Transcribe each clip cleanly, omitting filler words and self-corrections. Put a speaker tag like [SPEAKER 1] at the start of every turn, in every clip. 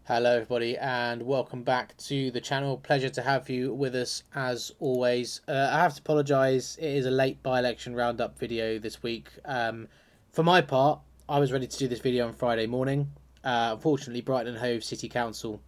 [SPEAKER 1] Hello everybody and welcome back to the channel. Pleasure to have you with us as always. I have to apologise, it is a late by-election roundup video this week. For my part, I was ready to do this video on Friday morning. Unfortunately, Brighton and Hove City Council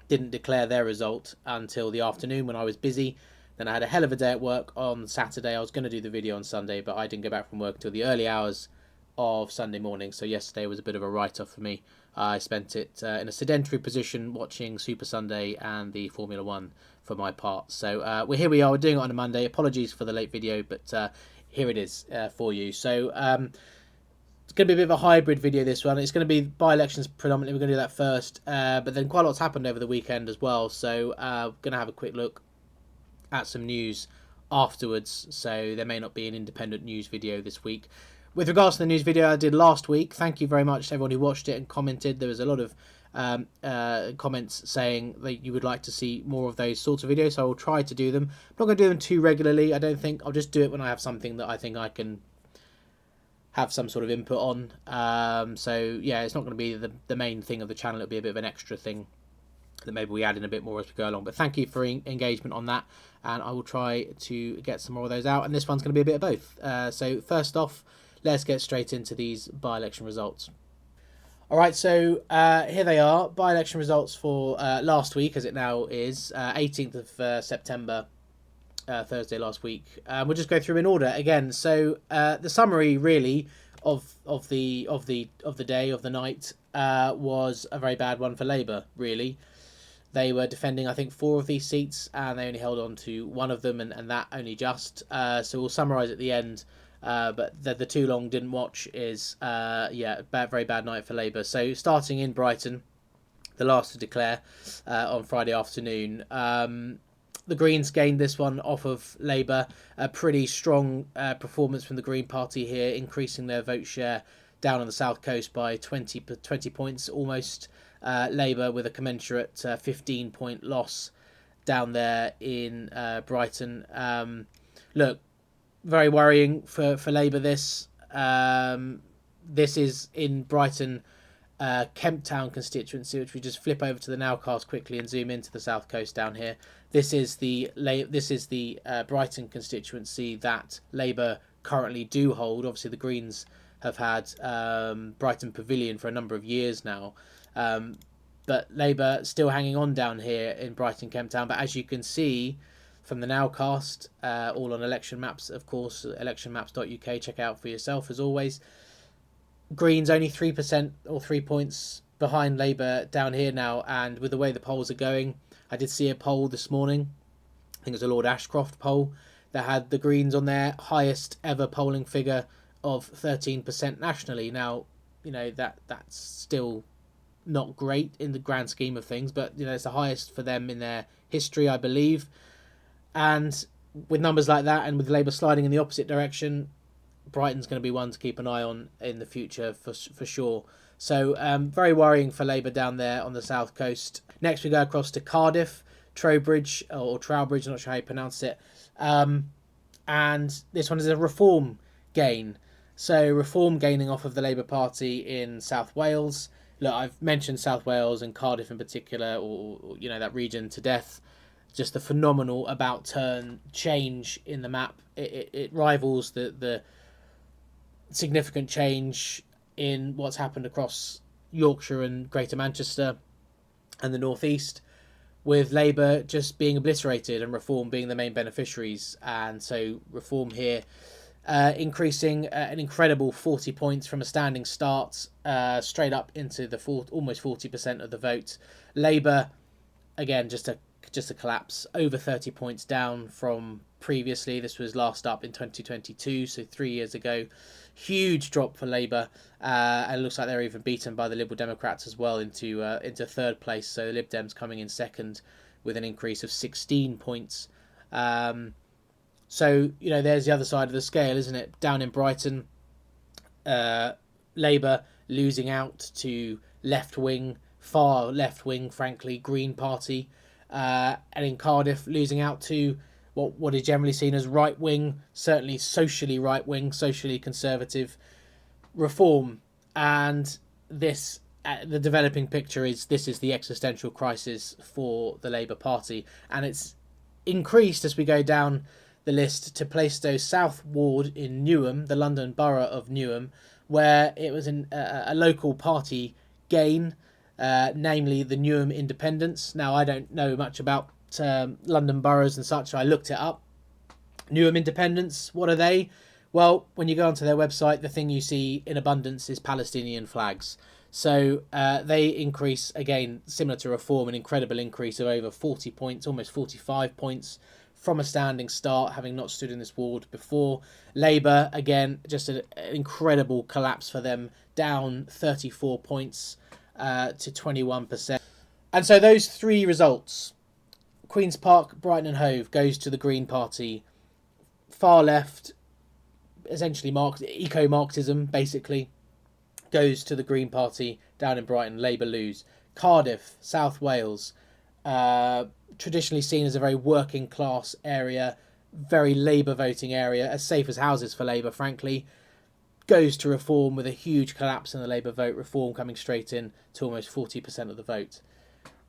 [SPEAKER 1] didn't declare their result until the afternoon when I was busy. Then I had a hell of a day at work on Saturday. I was going to do the video on Sunday, but I didn't go back from work until the early hours of Sunday morning. So yesterday was a bit of a write-off for me. I spent it in a sedentary position watching Super Sunday and the Formula One for my part. So here we are. We're doing it on a Monday. Apologies for the late video, but here it is for you. So it's going to be a bit of a hybrid video, this one. It's going to be by-elections predominantly. We're going to do that first. But then quite a lot's happened over the weekend as well. So we're going to have a quick look at some news afterwards. So there may not be an independent news video this week. With regards to the news video I did last week, thank you very much to everyone who watched it and commented. There was a lot of comments saying that you would like to see more of those sorts of videos, so I will try to do them. I'm not going to do them too regularly, I don't think. I'll just do it when I have something that I think I can have some sort of input on. So yeah, it's not going to be the main thing of the channel. It'll be a bit of an extra thing that maybe we add in a bit more as we go along. But thank you for engagement on that, and I will try to get some more of those out. And this one's going to be a bit of both. So first off, let's get straight into these by-election results. All right, so here they are, by-election results for last week, as it now is, 18th of September, Thursday last week. We'll just go through in order again. So the summary, really, of the day, of the night, was a very bad one for Labour. Really, they were defending, I think, 4 of these seats, and they only held on to 1 of them, and that only just. So we'll summarise at the end. But the too long didn't watch is very bad night for Labour. So starting in Brighton, the last to declare on Friday afternoon, the Greens gained this one off of Labour. A pretty strong performance from the Green Party here, increasing their vote share down on the south coast by 20 points almost. Labour with a commensurate 15-point loss down there in Brighton. Look, very worrying for Labour. This is in Brighton, Kemp Town constituency, which we just flip over to the nowcast quickly and zoom into the south coast down here. This is the Brighton constituency that Labour currently do hold. Obviously, the Greens have had Brighton Pavilion for a number of years now, but Labour still hanging on down here in Brighton Kemp Town. But as you can see from the nowcast, all on election maps, of course, electionmaps.uk, check out for yourself as always. Greens only 3% or 3 points behind Labour down here now, and with the way the polls are going, I did see a poll this morning, I think it was a Lord Ashcroft poll, that had the Greens on their highest ever polling figure of 13% nationally. Now, you know, that's still not great in the grand scheme of things, but, you know, it's the highest for them in their history, I believe. And with numbers like that, and with Labour sliding in the opposite direction, Brighton's going to be one to keep an eye on in the future for sure. So very worrying for Labour down there on the south coast. Next we go across to Cardiff, Trowbridge, or Trowbridge, I'm not sure how you pronounce it. And this one is a Reform gain. So Reform gaining off of the Labour Party in South Wales. Look, I've mentioned South Wales and Cardiff in particular, or you know, that region to death. Just the phenomenal about turn change in the map. It rivals the significant change in what's happened across Yorkshire and Greater Manchester and the North East, with Labour just being obliterated and Reform being the main beneficiaries. And so Reform here increasing an incredible 40 points from a standing start, straight up into the almost 40% of the vote. Labour, again, just a collapse, over 30 points down from previously. This was last up in 2022, so 3 years ago. Huge drop for Labour, and it looks like they're even beaten by the Liberal Democrats as well into third place. So the Lib Dems coming in second with an increase of 16 points. So, you know, there's the other side of the scale, isn't it? Down in Brighton, Labour losing out to far left-wing, frankly, Green Party. And in Cardiff, losing out to what is generally seen as right-wing, certainly socially right-wing, socially conservative Reform. And this the developing picture is this is the existential crisis for the Labour Party, and it's increased as we go down the list to Plaistow South Ward in Newham, the London Borough of Newham, where it was in a local party gain, namely the Newham Independents. Now, I don't know much about London boroughs and such, so I looked it up. Newham Independents, what are they? Well, when you go onto their website, the thing you see in abundance is Palestinian flags. So they increase, again, similar to Reform, an incredible increase of over 40 points, almost 45 points from a standing start, having not stood in this ward before. Labour, again, just an incredible collapse for them, down 34 points to 21%. And so those three results, Queen's Park, Brighton and Hove, goes to the Green Party. Far left, essentially eco-Marxism, basically, goes to the Green Party down in Brighton. Labour lose. Cardiff, South Wales, traditionally seen as a very working class area, very Labour voting area, as safe as houses for Labour, frankly, goes to Reform with a huge collapse in the Labour vote. Reform coming straight in to almost 40% of the vote.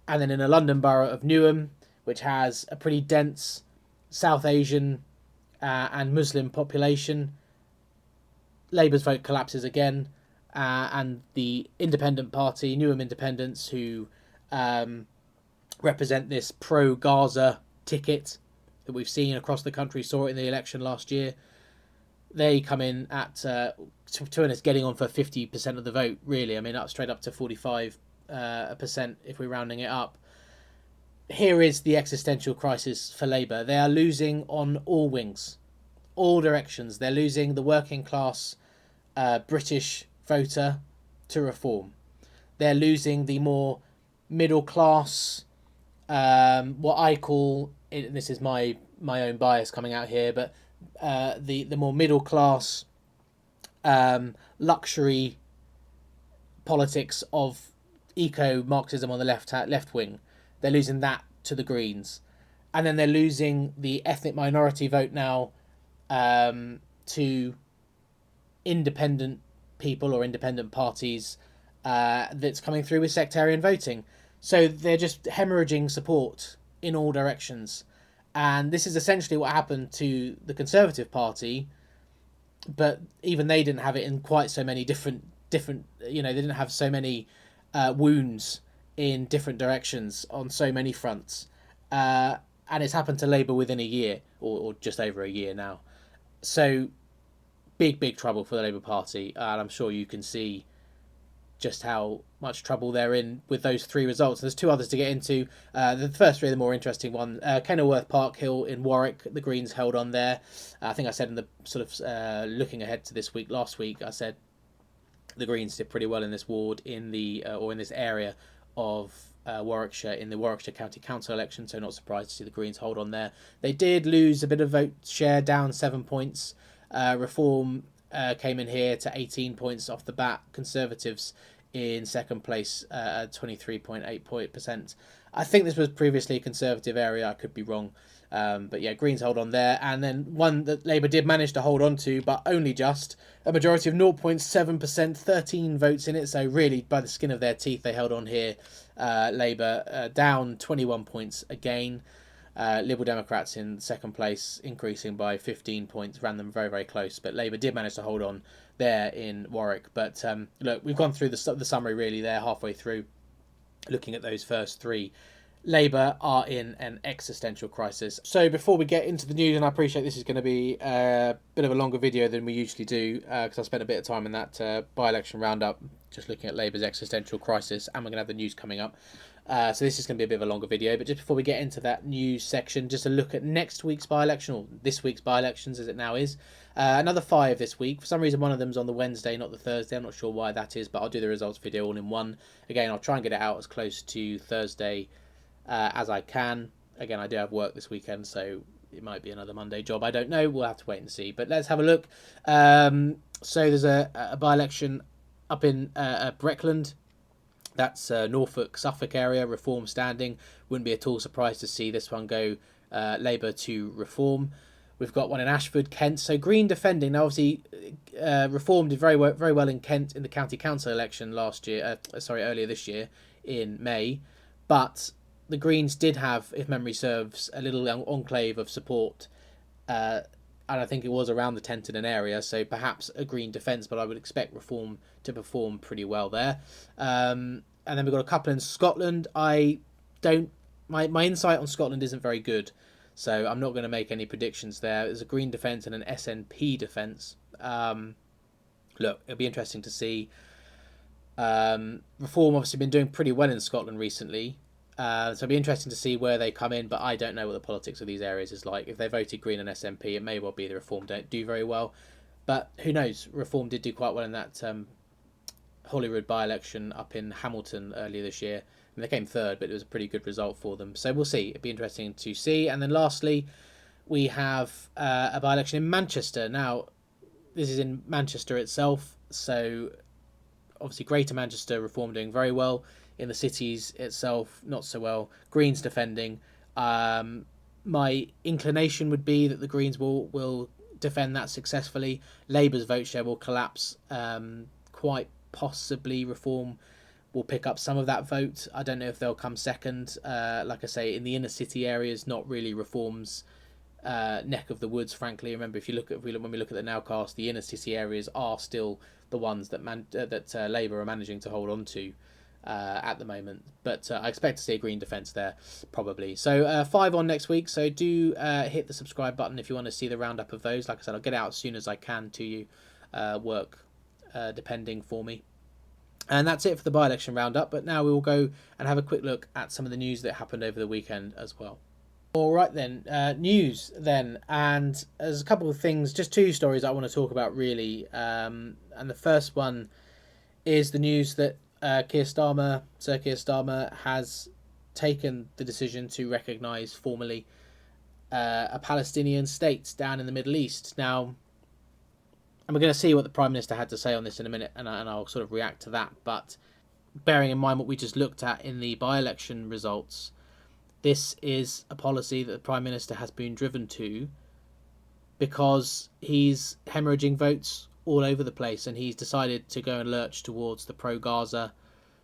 [SPEAKER 1] And then in a London borough of Newham, which has a pretty dense South Asian and Muslim population, Labour's vote collapses again, and the Independent Party, Newham Independents, who represent this pro-Gaza ticket that we've seen across the country, saw it in the election last year, they come in at, to be honest, getting on for 50% of the vote, really. I mean, straight up to 45% if we're rounding it up. Here is the existential crisis for Labour. They are losing on all wings, all directions. They're losing the working class British voter to Reform. They're losing the more middle class, what I call, and this is my own bias coming out here, but the more middle class luxury politics of eco-Marxism on the left wing. They're losing that to the Greens. And then they're losing the ethnic minority vote now to independent people or independent parties that's coming through with sectarian voting. So they're just hemorrhaging support in all directions. And this is essentially what happened to the Conservative Party, but even they didn't have it in quite so many different they didn't have so many wounds in different directions on so many fronts. And it's happened to Labour within a year, or just over a year now. So big trouble for the Labour Party, and I'm sure you can see just how much trouble they're in with those three results. There's two others to get into. The first three are the more interesting one. Kenilworth Park Hill in Warwick, the Greens held on there. I think I said in the sort of looking ahead to this week, last week, I said the Greens did pretty well in this ward in the or in this area of Warwickshire in the Warwickshire County Council election, so not surprised to see the Greens hold on there. They did lose a bit of vote share, down 7 points. Reform came in here to 18 points off the bat. Conservatives in second place at 23.8%. I think this was previously a Conservative area, I could be wrong. But yeah, Greens hold on there. And then one that Labour did manage to hold on to, but only just, a majority of 0.7%, 13 votes in it. So really, by the skin of their teeth, they held on here. Labour down 21 points again. Liberal Democrats in second place, increasing by 15 points, ran them very, very close. But Labour did manage to hold on there in Warwick. But look, we've gone through the summary really there, halfway through, looking at those first three. Labour are in an existential crisis. So before we get into the news, and I appreciate this is going to be a bit of a longer video than we usually do, because I spent a bit of time in that by-election roundup just looking at Labour's existential crisis, and we're going to have the news coming up. So this is going to be a bit of a longer video, but just before we get into that news section, just a look at next week's by-election, or this week's by-elections as it now is. Another 5 this week. For some reason, one of them's on the Wednesday, not the Thursday. I'm not sure why that is, but I'll do the results video all in one. Again, I'll try and get it out as close to Thursday as I can. Again, I do have work this weekend, so it might be another Monday job. I don't know. We'll have to wait and see. But let's have a look. So there's a by-election up in Breckland. That's Norfolk, Suffolk area, Reform standing. Wouldn't be at all surprised to see this one go Labour to Reform. We've got one in Ashford, Kent. So Green defending. Now, obviously, Reform did very well in Kent in the county council election last year. Earlier this year in May, but the Greens did have, if memory serves, a little enclave of support, and I think it was around the Tenterden area. So perhaps a Green defence, but I would expect Reform to perform pretty well there. And then we've got a couple in Scotland. I don't. My insight on Scotland isn't very good. So I'm not going to make any predictions there. There's a Green defence and an SNP defence. Look, it'll be interesting to see. Reform obviously been doing pretty well in Scotland recently. So it'll be interesting to see where they come in, but I don't know what the politics of these areas is like. If they voted Green and SNP, it may well be the Reform don't do very well. But who knows? Reform did do quite well in that Holyrood by-election up in Hamilton earlier this year. And they came third, but it was a pretty good result for them. So we'll see. It'd be interesting to see. And then lastly, we have a by-election in Manchester. Now, this is in Manchester itself. So obviously Greater Manchester, Reform doing very well. In the cities itself, not so well. Greens defending. My inclination would be that the Greens will defend that successfully. Labour's vote share will collapse. Quite possibly Reform will pick up some of that vote. I don't know if they'll come second. Like I say, in the inner city areas, not really Reform's neck of the woods. Frankly, remember when we look at the nowcast, the inner city areas are still the ones that Labour are managing to hold on to at the moment. But I expect to see a Green defence there probably. So 5 on next week. So do hit the subscribe button if you want to see the roundup of those. Like I said, I'll get out as soon as I can to you. Work depending for me. And that's it for the by-election roundup, but now we will go and have a quick look at some of the news that happened over the weekend as well. All right then, news then, and there's a couple of things, just 2 stories I want to talk about really. And the first one is the news that Sir Keir Starmer has taken the decision to recognise formally a Palestinian state down in the Middle East. Now, and we're going to see what the Prime Minister had to say on this in a minute, and I'll sort of react to that. But bearing in mind what we just looked at in the by-election results, this is a policy that the Prime Minister has been driven to because he's hemorrhaging votes all over the place, and he's decided to go and lurch towards the pro-Gaza,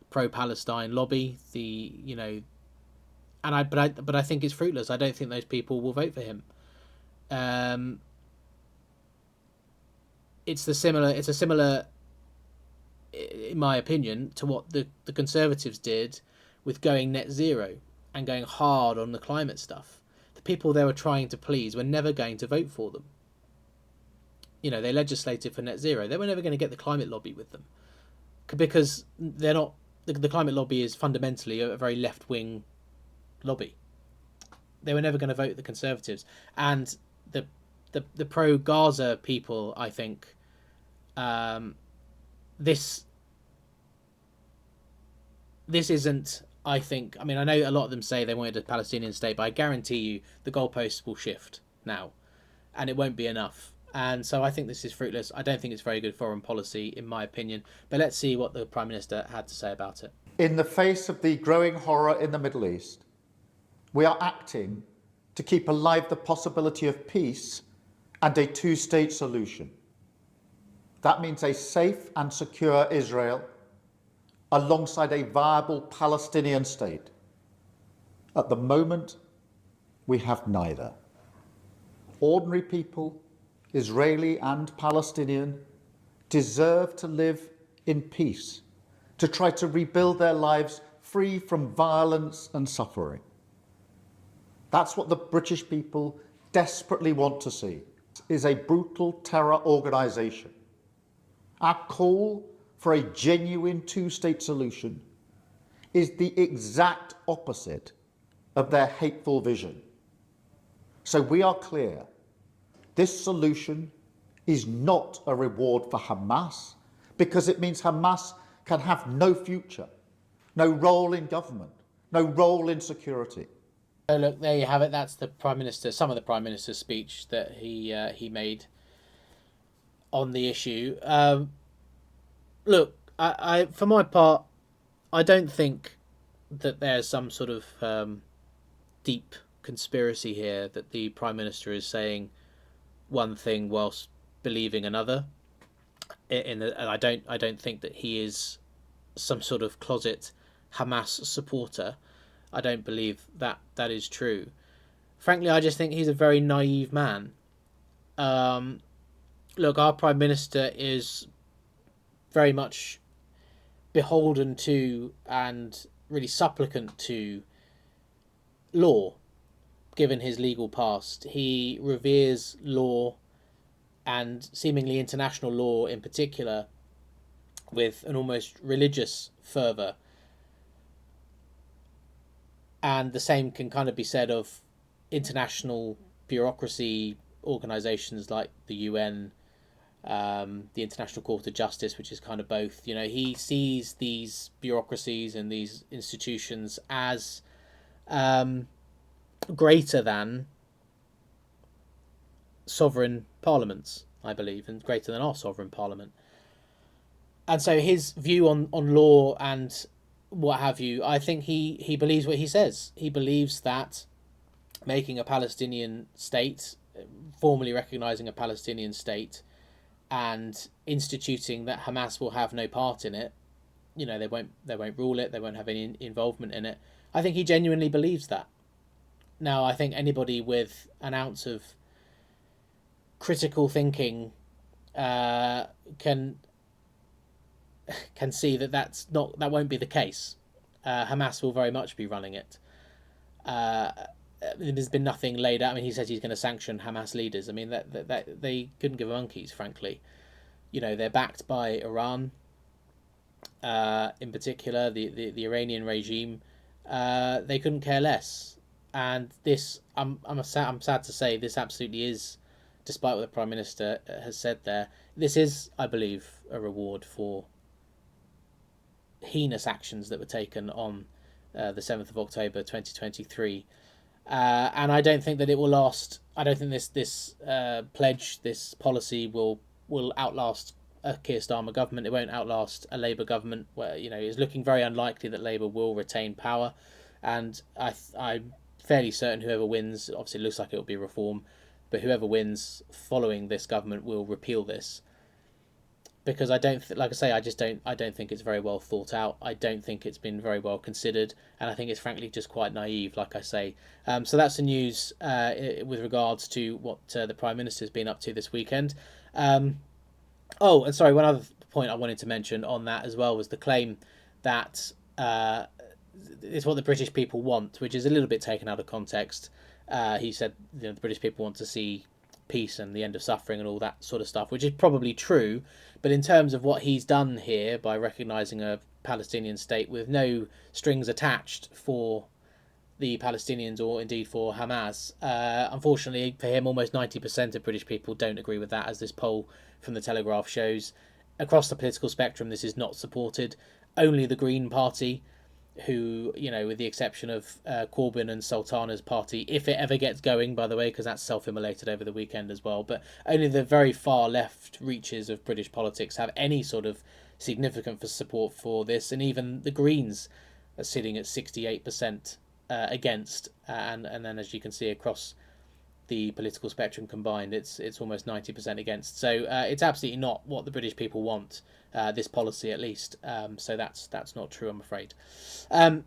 [SPEAKER 1] pro-Palestine lobby. But I think it's fruitless. I don't think those people will vote for him. It's a similar, in my opinion, to what the Conservatives did with going net zero and going hard on the climate stuff. The people they were trying to please were never going to vote for them. They legislated for net zero. They were never going to get the climate lobby with them because they're not. The climate lobby is fundamentally a very left-wing lobby. They were never going to vote the Conservatives, and the pro-Gaza people, I think, this isn't, I think, I mean, I know a lot of them say they wanted a Palestinian state, but I guarantee you the goalposts will shift now, and it won't be enough. And so I think this is fruitless. I don't think it's very good foreign policy, in my opinion. But let's see what the Prime Minister had to say about it.
[SPEAKER 2] In the face of the growing horror in the Middle East, we are acting to keep alive the possibility of peace and a 2-state solution. That means a safe and secure Israel alongside a viable Palestinian state. At the moment, we have neither. Ordinary people, Israeli and Palestinian, deserve to live in peace, to try to rebuild their lives free from violence and suffering. That's what the British people desperately want to see, is a brutal terror organisation. Our call for a genuine 2-state solution is the exact opposite of their hateful vision. So we are clear, this solution is not a reward for Hamas because it means Hamas can have no future, no role in government, no role in security.
[SPEAKER 1] So look, there you have it. That's the Prime Minister, some of the Prime Minister's speech that he made on the issue. Look, I for my part, I don't think that there's some sort of deep conspiracy here that the Prime Minister is saying one thing whilst believing another. And I don't think that he is some sort of closet Hamas supporter. I don't believe that that is true. Frankly, I just think he's a very naive man. Um, Look, our prime minister is very much beholden to and really supplicant to law, given his legal past. He reveres law and seemingly international law in particular with an almost religious fervour. And the same can kind of be said of international bureaucracy organisations like the UN, the International Court of Justice, which is kind of both. You know, he sees these bureaucracies and these institutions as greater than sovereign parliaments, I believe, and greater than our sovereign parliament. And so his view on law and what have you, I think he believes what he says. He believes that making a Palestinian state, formally recognizing a Palestinian state, and instituting that Hamas will have no part in it. You know, they won't rule it. They won't have any involvement in it. I think he genuinely believes that. Now, I think anybody with an ounce of critical thinking can see that that won't be the case. Hamas will very much be running it. There's been nothing laid out. I mean, he says he's going to sanction Hamas leaders. I mean, that they couldn't give a monkeys, frankly. You know, they're backed by Iran, in particular, the Iranian regime. They couldn't care less. And this, I'm sad to say, this absolutely is, despite what the Prime Minister has said there, this is, I believe, a reward for heinous actions that were taken on the 7th of October 2023. And I don't think that it will last. I don't think this pledge, this policy will outlast a Keir Starmer government. It won't outlast a Labour government, where, you know, it's looking very unlikely that Labour will retain power. And I'm fairly certain whoever wins, obviously it looks like it will be Reform, but whoever wins following this government will repeal this. Because I don't, like I say, I don't think it's very well thought out. I don't think it's been very well considered, and I think it's frankly just quite naive, like I say. So that's the news with regards to what the Prime Minister's been up to this weekend. Oh, and sorry, one other point I wanted to mention on that as well was the claim that it's what the British people want, which is a little bit taken out of context. He said, you know, the British people want to see peace and the end of suffering and all that sort of stuff, which is probably true. But in terms of what he's done here by recognising a Palestinian state with no strings attached for the Palestinians or indeed for Hamas, unfortunately for him, almost 90% of British people don't agree with that, as this poll from the Telegraph shows. Across the political spectrum, this is not supported. Only the Green Party, who, you know, with the exception of Corbyn and Sultana's party, if it ever gets going, by the way, because that's self-immolated over the weekend as well, but only the very far left reaches of British politics have any sort of significant support for this, and even the Greens are sitting at 68% against, and then as you can see across the political spectrum combined, it's almost 90% against. So it's absolutely not what the British people want, this policy at least. So that's not true, I'm afraid. The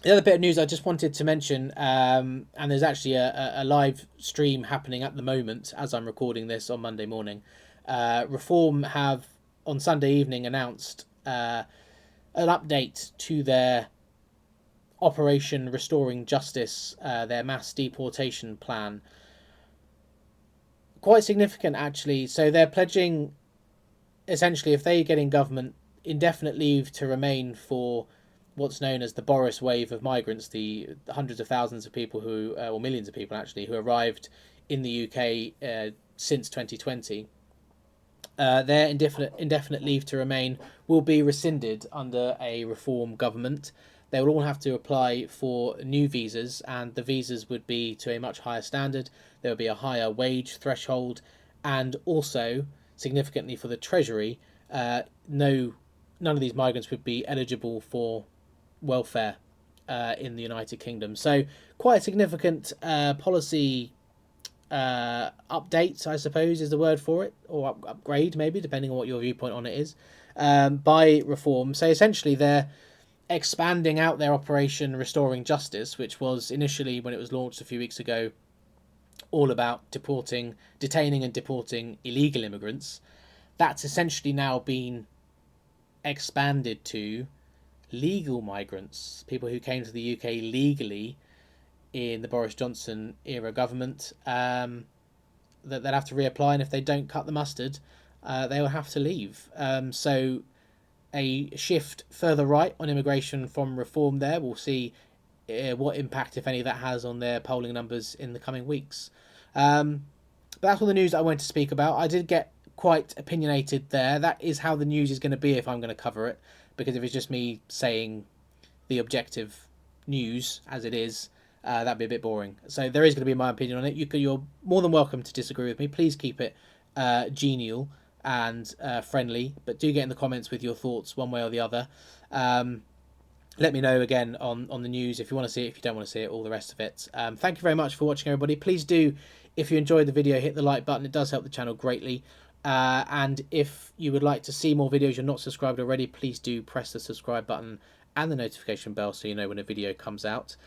[SPEAKER 1] other bit of news I just wanted to mention, and there's actually a live stream happening at the moment as I'm recording this on Monday morning. Reform have on Sunday evening announced an update to their Operation Restoring Justice, their mass deportation plan. Quite significant, actually. So they're pledging, essentially, if they get in government, indefinite leave to remain for what's known as the Boris wave of migrants, the hundreds of thousands of people who, or millions of people actually, who arrived in the UK since 2020. Their indefinite leave to remain will be rescinded under a Reform government. They will all have to apply for new visas, and the visas would be to a much higher standard. There would be a higher wage threshold, and also, significantly for the Treasury, none of these migrants would be eligible for welfare in the United Kingdom. So quite a significant policy update, I suppose, is the word for it, or upgrade, maybe, depending on what your viewpoint on it is, by Reform. So essentially, they're expanding out their operation Restoring Justice, which was initially, when it was launched a few weeks ago, all about detaining and deporting illegal immigrants. That's essentially now been expanded to legal migrants, people who came to the UK legally in the Boris Johnson era government, that they'll have to reapply, and if they don't cut the mustard, they will have to leave. So a shift further right on immigration from Reform there. We'll see what impact, if any, that has on their polling numbers in the coming weeks. But that's all the news that I wanted to speak about. I did get quite opinionated there. That is how the news is going to be if I'm going to cover it, because if it's just me saying the objective news as it is, that'd be a bit boring. So there is going to be my opinion on it. You're more than welcome to disagree with me. Please keep it genial and friendly, but do get in the comments with your thoughts one way or the other. Let me know again on the news if you want to see it, if you don't want to see it, all the rest of it. Thank you very much for watching, everybody. Please do, if you enjoyed the video, hit the like button. It does help the channel greatly. And if you would like to see more videos, you're not subscribed already, please do press the subscribe button and the notification bell so you know when a video comes out.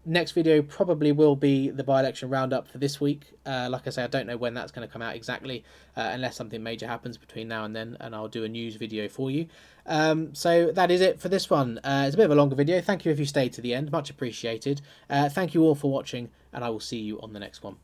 [SPEAKER 1] Next video probably will be the by-election roundup for this week. Like I say, I don't know when that's going to come out exactly, unless something major happens between now and then, and I'll do a news video for you. So that is it for this one. It's a bit of a longer video. Thank you if you stayed to the end. Much appreciated. Thank you all for watching, and I will see you on the next one.